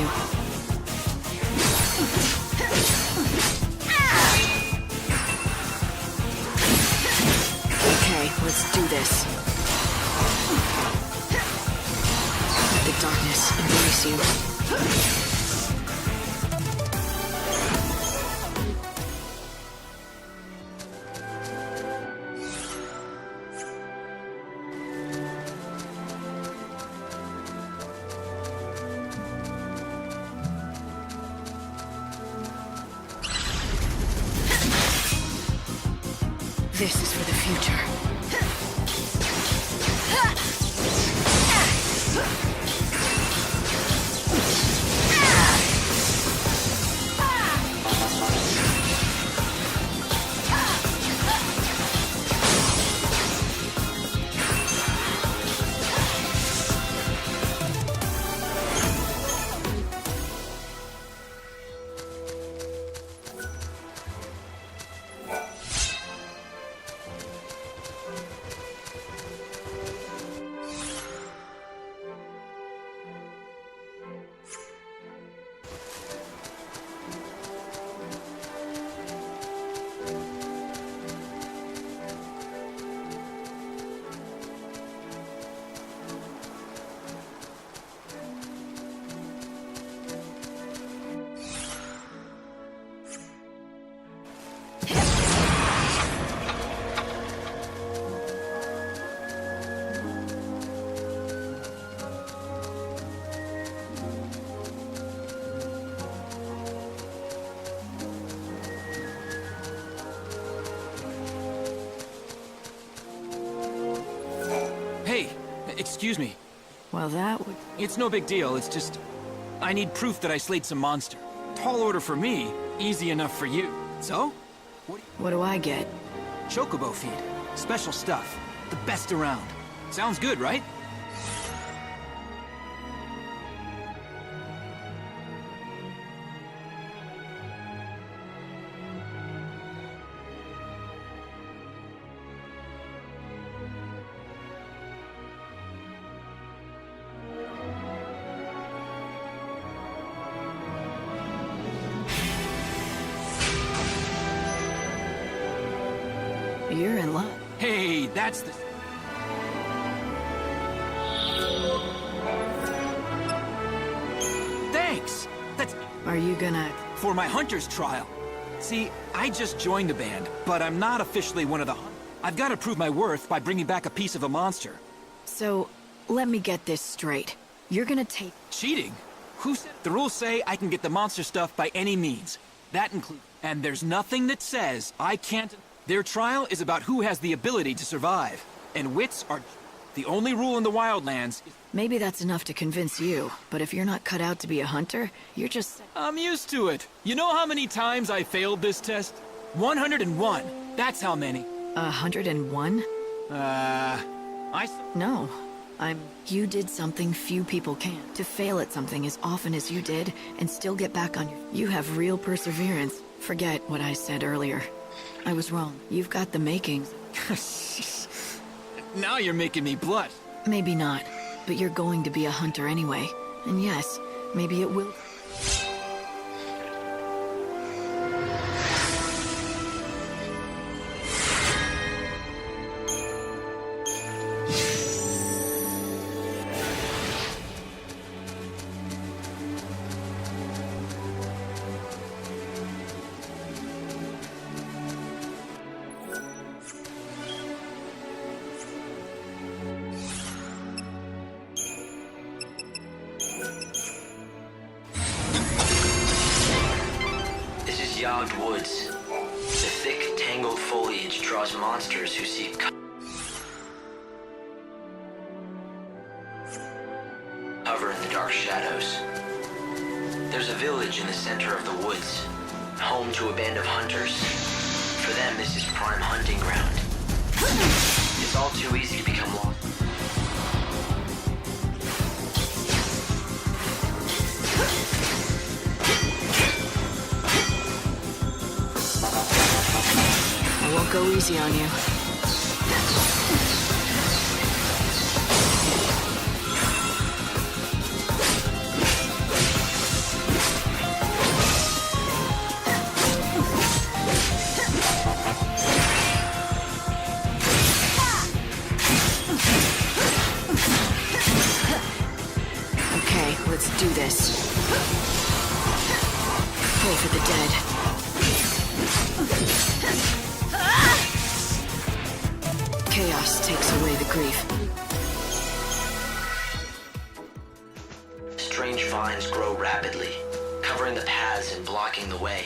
you. Okay, let's do this. Let the darkness embrace you. This is for the future. Excuse me. Well, that would... It's no big deal, it's just... I need proof that I slayed some monster. Tall order for me, easy enough for you. So? What do I get? Chocobo feed. Special stuff. The best around. Sounds good, right? You're in luck. Hey, that's the... Thanks! That's... Are you gonna... For my hunter's trial. See, I just joined the band, but I'm not officially one of the... I've got to prove my worth by bringing back a piece of a monster. So, let me get this straight. You're gonna take... Cheating? Who said... The rules say I can get the monster stuff by any means. That includes... And there's nothing that says I can't... Their trial is about who has the ability to survive. And wits are... The only rule in the Wildlands is... Maybe that's enough to convince you, but if you're not cut out to be a hunter, you're just... I'm used to it. You know how many times I failed this test? 101. That's how many. 101? No. You did something few people can. To fail at something as often as you did, and still get back on your... You have real perseverance. Forget what I said earlier. I was wrong. You've got the makings. Now you're making me blush. Maybe not, but you're going to be a hunter anyway. And yes, maybe it will... Yogged woods. The thick, tangled foliage draws monsters who seek cover in the dark shadows. There's a village in the center of the woods, home to a band of hunters. For them, this is prime hunting ground. It's all too easy to become lost. I won't go easy on you. for the dead. Chaos takes away the grief. Strange vines grow rapidly, covering the paths and blocking the way.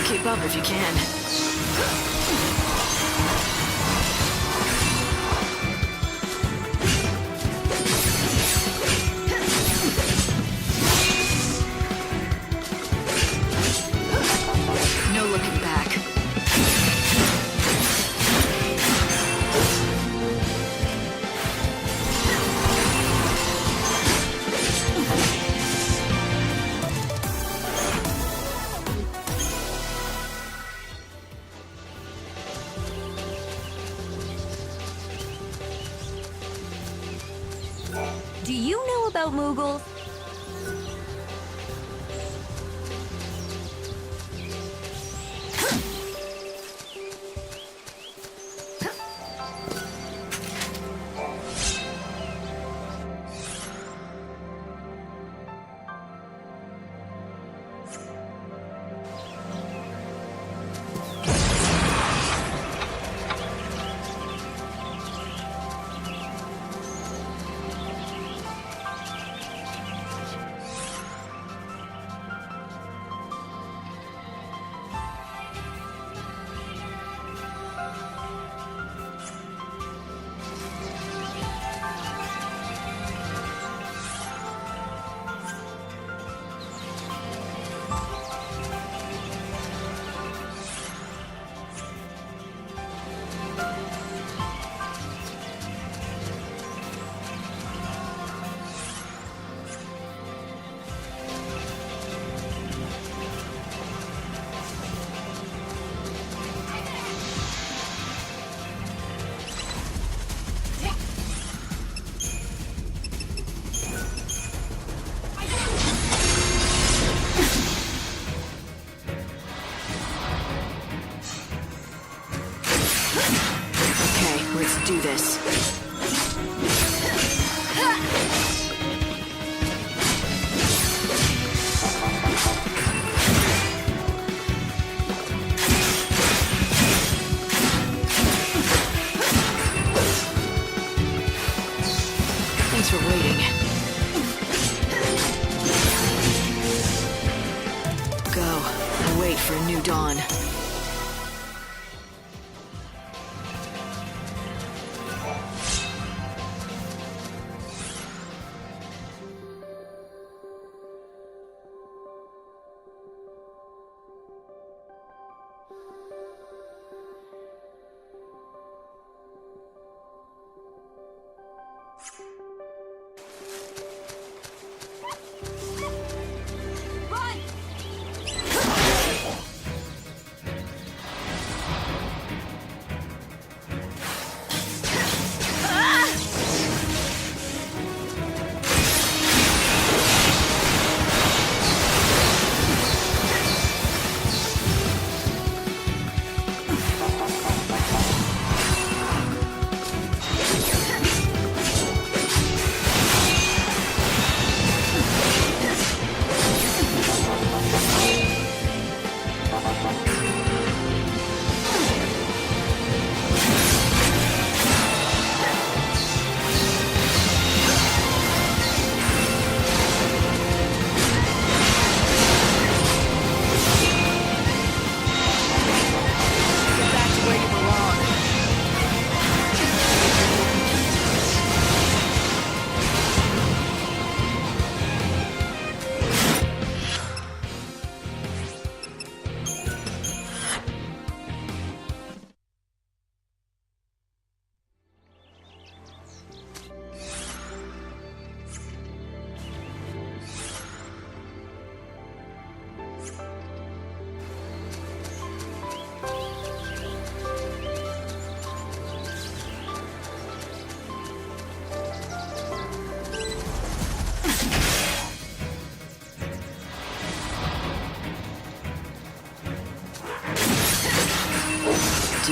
Keep up if you can. No looking back. Do you know about Moogles? Let's do this. Thanks for waiting. Go and wait for a new dawn.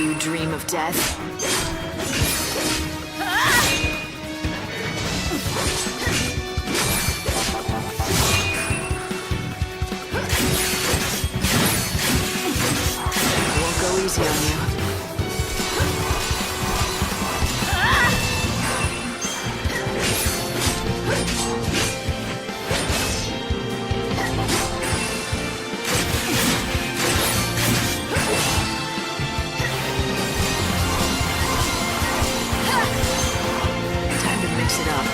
Do you dream of death? Won't go easy on you. Time to mix it up.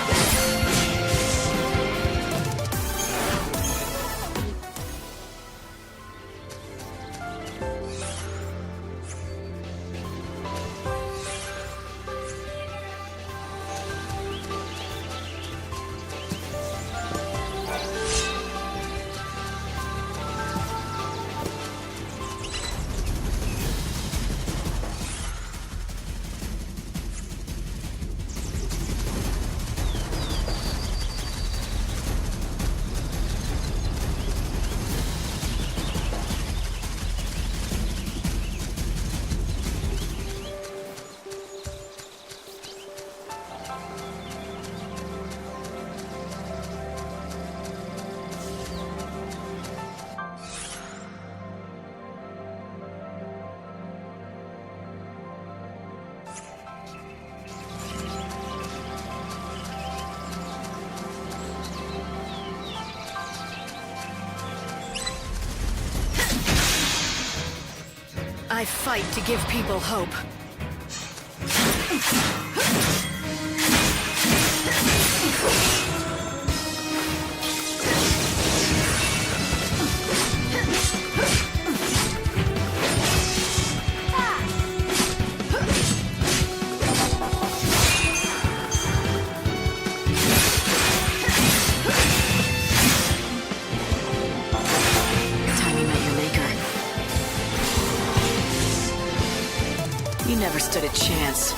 I fight to give people hope. Time you met your maker. You never stood a chance.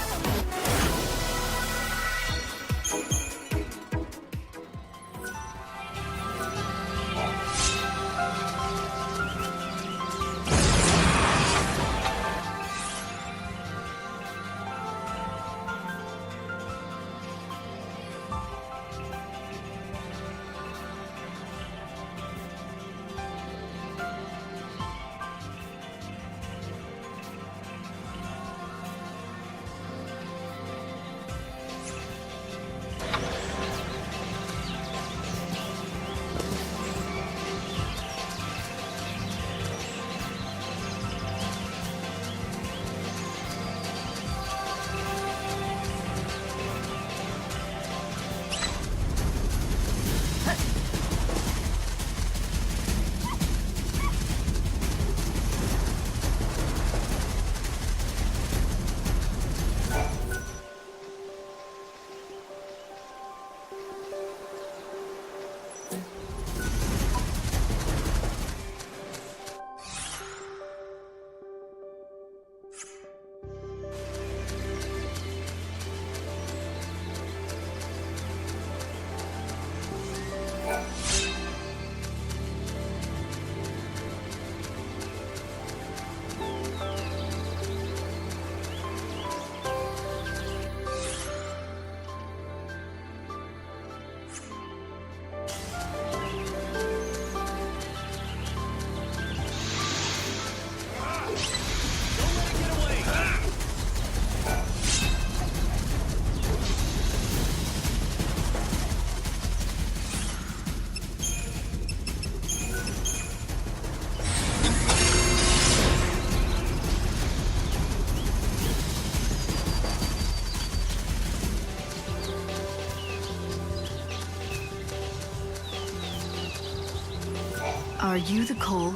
Are you the Cole?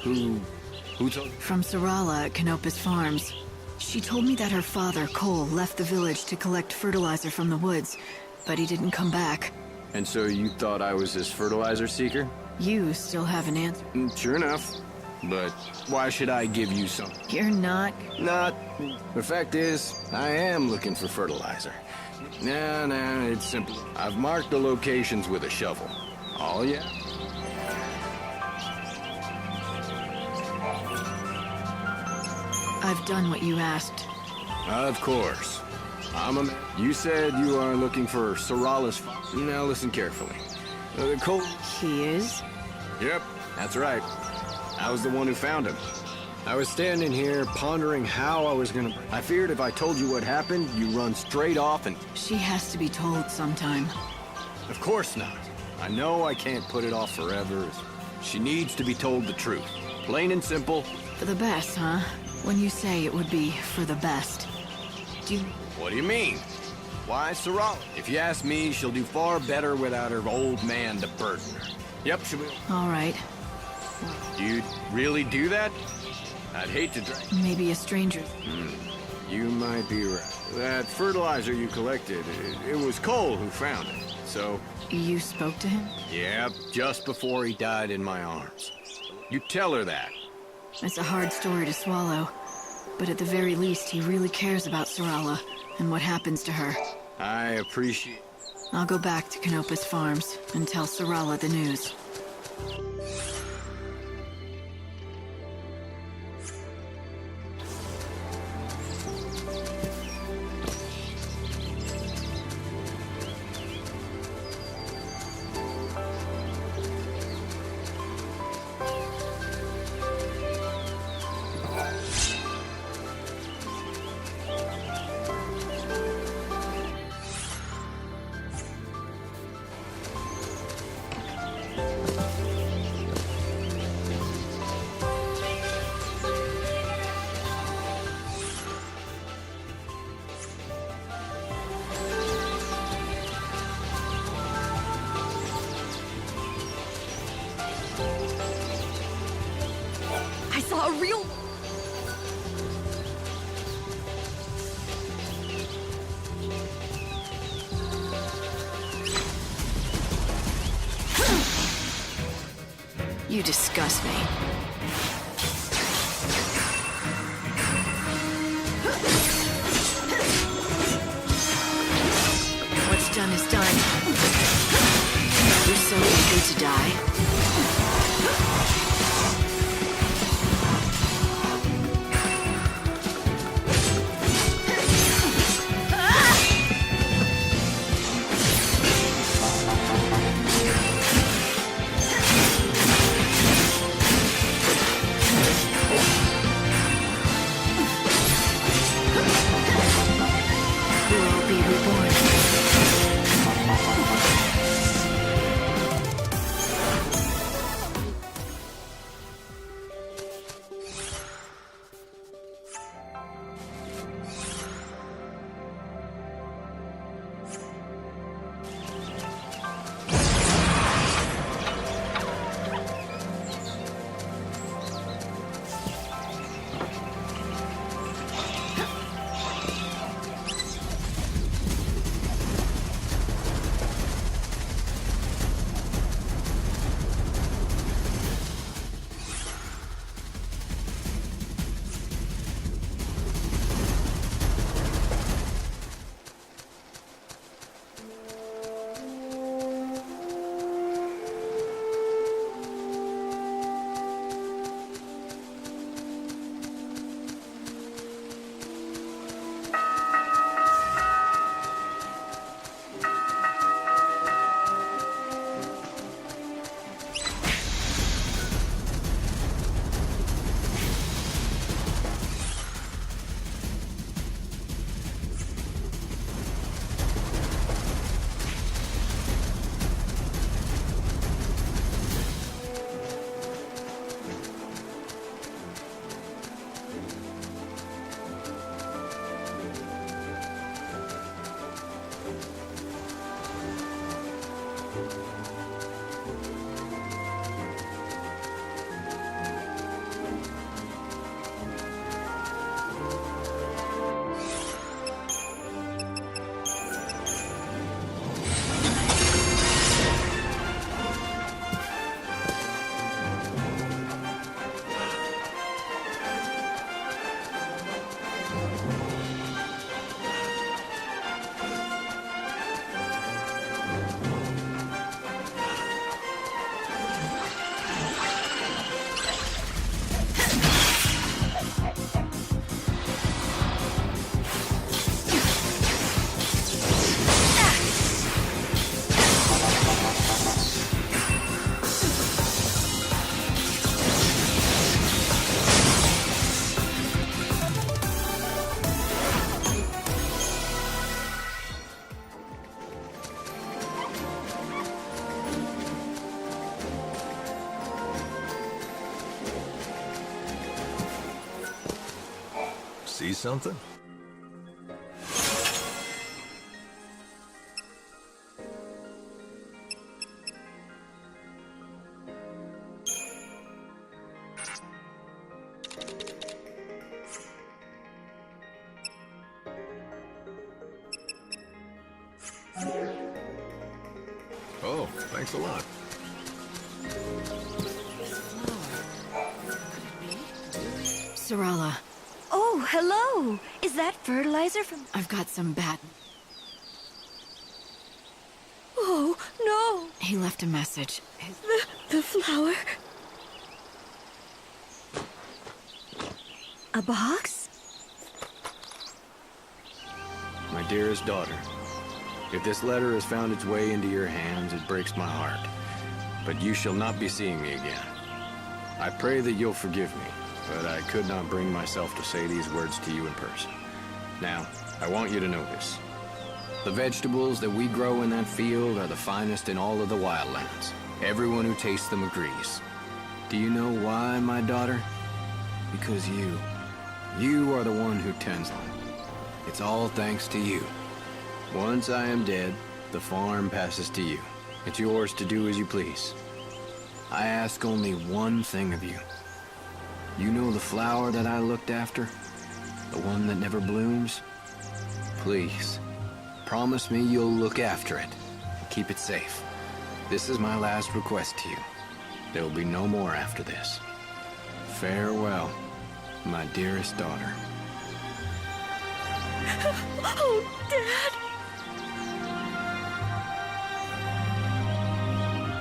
Who told? From Sarala at Canopus Farms. She told me that her father, Cole, left the village to collect fertilizer from the woods, but he didn't come back. And so you thought I was his fertilizer seeker? You still haven't answered. Sure enough. But why should I give you something? You're not... Not. The fact is, I am looking for fertilizer. Nah, it's simple. I've marked the locations with a shovel. All yeah? I've done what you asked. Of course. You said you are looking for Sorala's... Now listen carefully. The Colt... He is? Yep, that's right. I was the one who found him. I was standing here pondering how I was gonna... I feared if I told you what happened, you run straight off and... She has to be told sometime. Of course not. I know I can't put it off forever. She needs to be told the truth. Plain and simple. For the best, huh? When you say it would be for the best. Do you... What do you mean? Why Sorala? If you ask me, she'll do far better without her old man to burden her. Yep, she will. All right. You'd really do that? I'd hate to drag... Maybe a stranger. You might be right. That fertilizer you collected, it was Cole who found it. So... You spoke to him? Yep, just before he died in my arms. You tell her that. It's a hard story to swallow. But at the very least, he really cares about Sorala and what happens to her. I appreciate... I'll go back to Canopus Farms and tell Sorala the news. I saw a real... You disgust me. What's done is done. You're so eager to die. See something? Oh, thanks a lot. Sarala, Oh, hello! Is that fertilizer from... I've got some bad... Oh, no! He left a message. The flower? A box? My dearest daughter, if this letter has found its way into your hands, it breaks my heart. But you shall not be seeing me again. I pray that you'll forgive me, but I could not bring myself to say these words to you in person. Now, I want you to know this. The vegetables that we grow in that field are the finest in all of the wildlands. Everyone who tastes them agrees. Do you know why, my daughter? Because you are the one who tends them. It's all thanks to you. Once I am dead, the farm passes to you. It's yours to do as you please. I ask only one thing of you. You know the flower that I looked after? The one that never blooms? Please, promise me you'll look after it. Keep it safe. This is my last request to you. There will be no more after this. Farewell, my dearest daughter. Oh, Dad!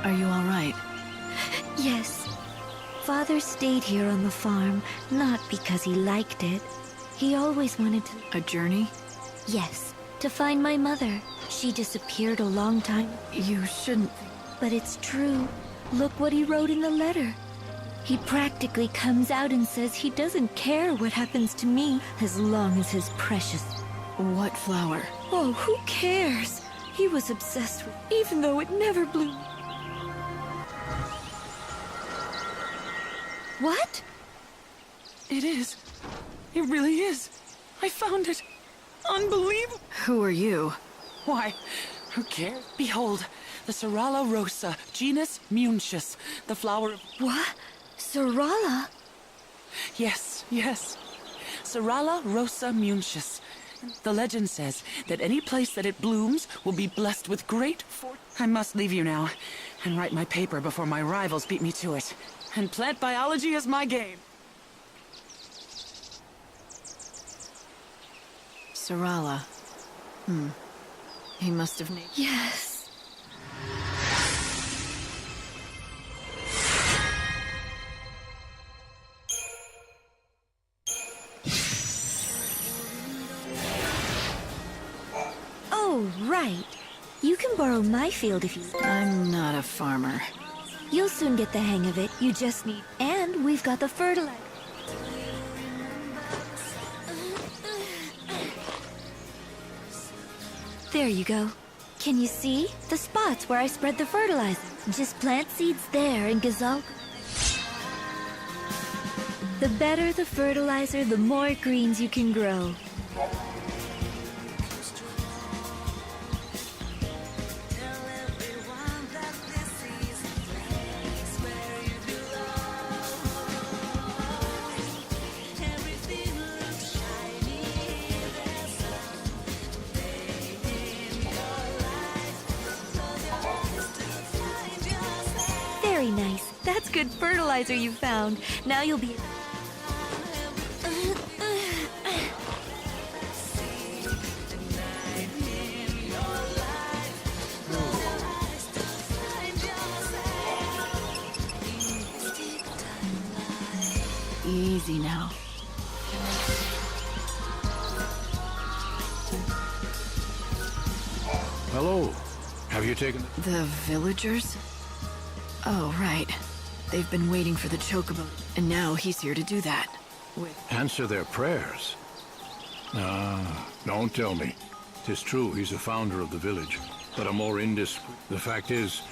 Are you all right? Yes. Father stayed here on the farm, not because he liked it. He always wanted to... A journey? Yes, to find my mother. She disappeared a long time. You shouldn't... But it's true. Look what he wrote in the letter. He practically comes out and says he doesn't care what happens to me as long as his precious... What flower? Oh, who cares? He was obsessed with, even though it never bloomed. What? It is. It really is. I found it. Unbelievable. Who are you? Why, who cares? Behold, the Sarala rosa, genus Munchus, the flower of... What? Sarala? Yes, yes. Sarala rosa Munchus. The legend says that any place that it blooms will be blessed with great fortune. I must leave you now and write my paper before my rivals beat me to it. And plant biology is my game. Sarala. He must have named... Yes. Oh, right. You can borrow my field if you... I'm not a farmer. You'll soon get the hang of it. You just need... And we've got the fertilizer. There you go. Can you see? The spots where I spread the fertilizer. Just plant seeds there and gazelle. The better the fertilizer, the more greens you can grow. Very nice. That's good fertilizer you found. Now you'll be... Easy now. Hello. Have you taken... The villagers? Oh, right. They've been waiting for the chocobo, and now he's here to do that. Answer their prayers? Ah, don't tell me. 'Tis true he's a founder of the village, but a more indiscreet... The fact is,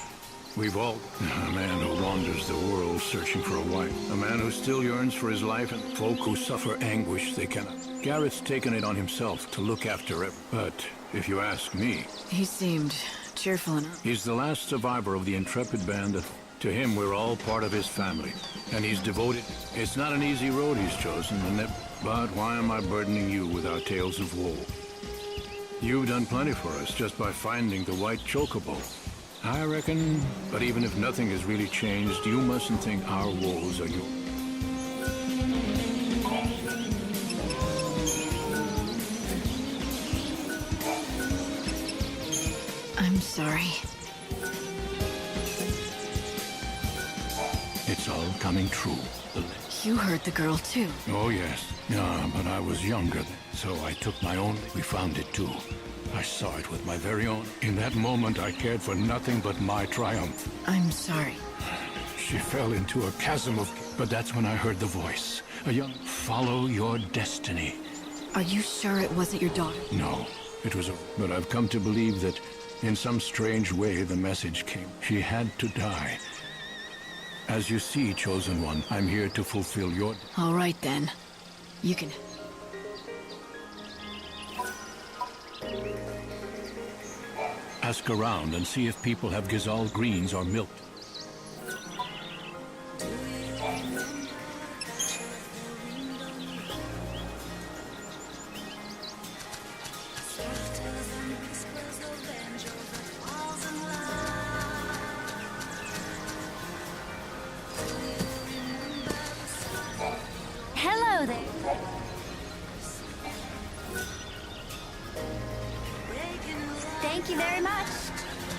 We've all... A man who wanders the world searching for a wife. A man who still yearns for his life, and folk who suffer anguish they cannot. Garrett's taken it on himself to look after it. But if you ask me... He seemed cheerful enough. He's the last survivor of the intrepid band that... To him, we're all part of his family. And he's devoted. It's not an easy road he's chosen, but why am I burdening you with our tales of woe? You've done plenty for us just by finding the white chocobo. I reckon, but even if nothing has really changed, you mustn't think our woes are yours. I'm sorry. It's all coming true. You heard the girl too. Oh, yes. Yeah, but I was younger then, so I took my own... We found it too. I saw it with my very own... In that moment, I cared for nothing but my triumph. I'm sorry. She fell into a chasm of... But that's when I heard the voice. A young... Follow your destiny. Are you sure it wasn't your daughter? No, it was a... But I've come to believe that, in some strange way, the message came. She had to die. As you see, Chosen One, I'm here to fulfill your... All right, then. You can... Ask around and see if people have Gizal greens or milk. Hello there. Thank you very much.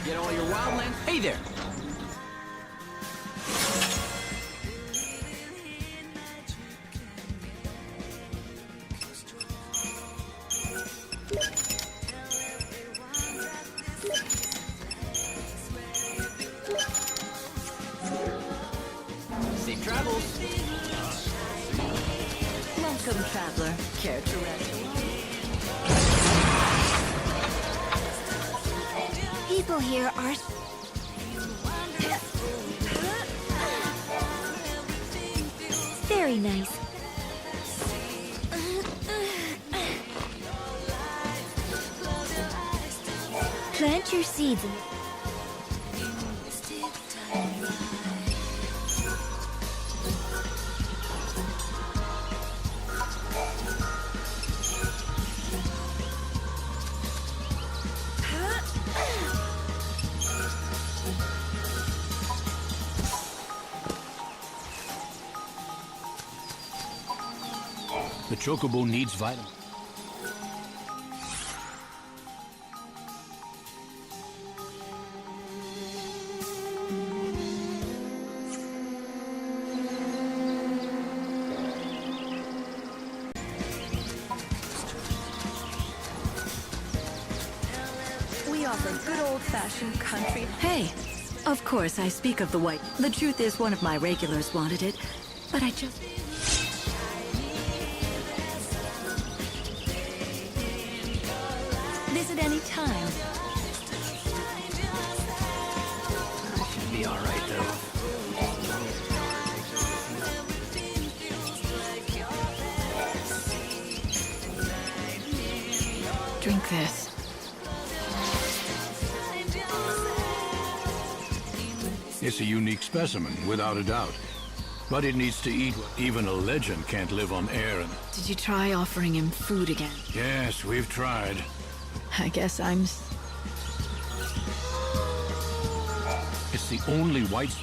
Get all your wildlands. Hey there! Safe travels. Welcome, traveler. Care to rest? People here are... Very nice. Plant your seeds in... The chocobo needs vitamin. We offer good old-fashioned country. Hey! Of course, I speak of the white. The truth is, one of my regulars wanted it, but I just... Visit any time. Should be all right, though. Drink this. It's a unique specimen, without a doubt. But it needs to eat. Even a legend can't live on air and... Did you try offering him food again? Yes, we've tried. I guess I'm... It's the only white...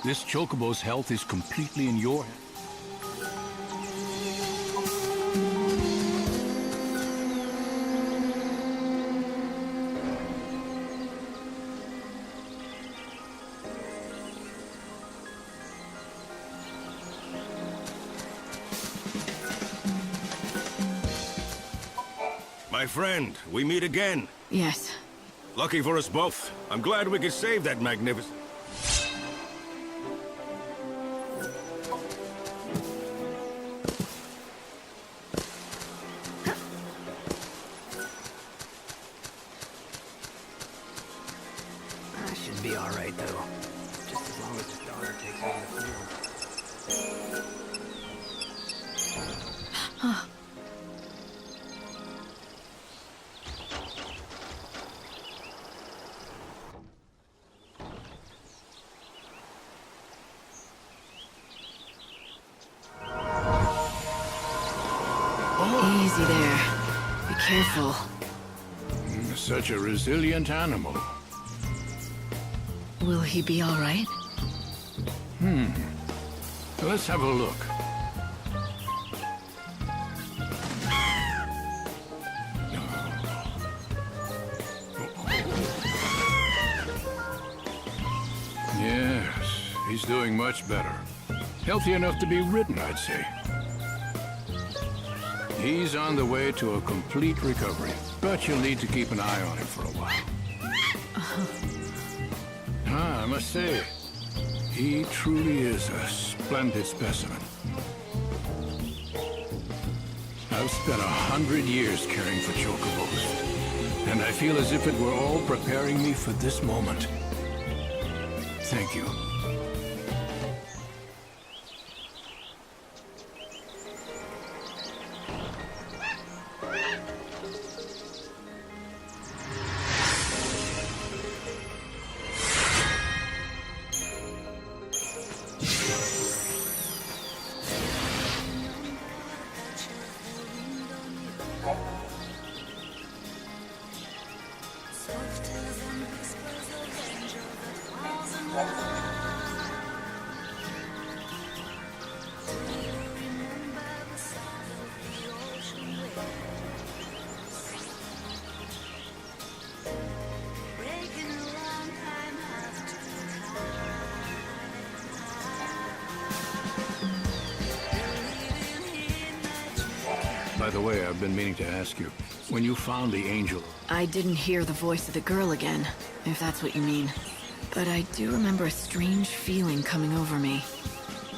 This chocobo's health is completely in your hands. My friend, we meet again. Yes. Lucky for us both. I'm glad we could save that magnificent... right, though. Just as long as his daughter takes me in the field. Easy there. Be careful. Such a resilient animal. Will he be all right? Let's have a look. Yes, he's doing much better. Healthy enough to be ridden, I'd say. He's on the way to a complete recovery, but you'll need to keep an eye on him for a while. I must say, he truly is a splendid specimen. I've spent 100 years caring for chocobos, and I feel as if it were all preparing me for this moment. Thank you. By the way, I've been meaning to ask you, when you found the angel... I didn't hear the voice of the girl again, if that's what you mean. But I do remember a strange feeling coming over me.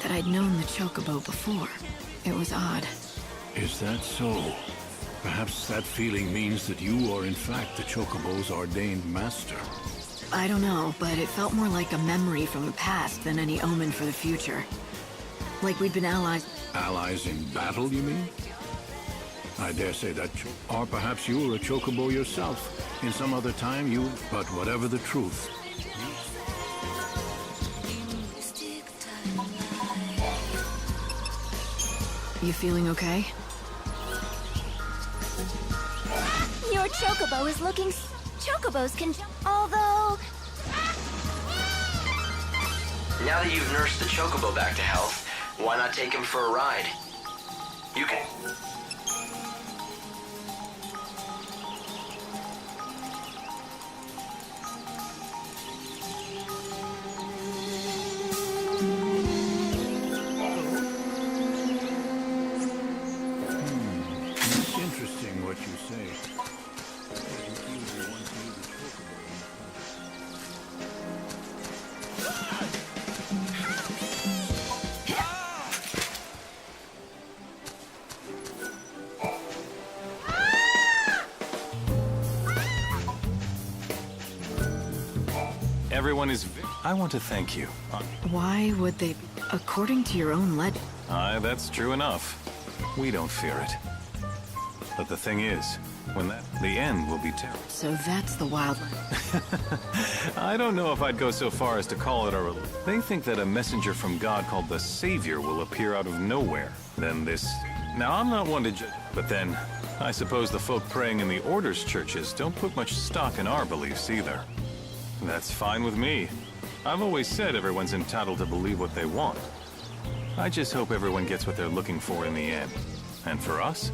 That I'd known the chocobo before. It was odd. Is that so? Perhaps that feeling means that you are in fact the chocobo's ordained master. I don't know, but it felt more like a memory from the past than any omen for the future. Like we'd been allies. Allies in battle, you mean? I dare say that, or perhaps you were a chocobo yourself. In some other time, you... But whatever the truth. You feeling okay? Your chocobo is looking... Chocobos can jump, although... Now that you've nursed the chocobo back to health, why not take him for a ride? You can... It's interesting what you say. Everyone is... I want to thank you. Why would they... According to your own legend... Aye, that's true enough. We don't fear it. But the thing is, when the end will be terrible. So that's the wildland. I don't know if I'd go so far as to call it a religion. They think that a messenger from God called the Savior will appear out of nowhere. Then this... Now, I'm not one to judge, but then, I suppose the folk praying in the Order's churches don't put much stock in our beliefs either. That's fine with me. I've always said everyone's entitled to believe what they want. I just hope everyone gets what they're looking for in the end. And for us,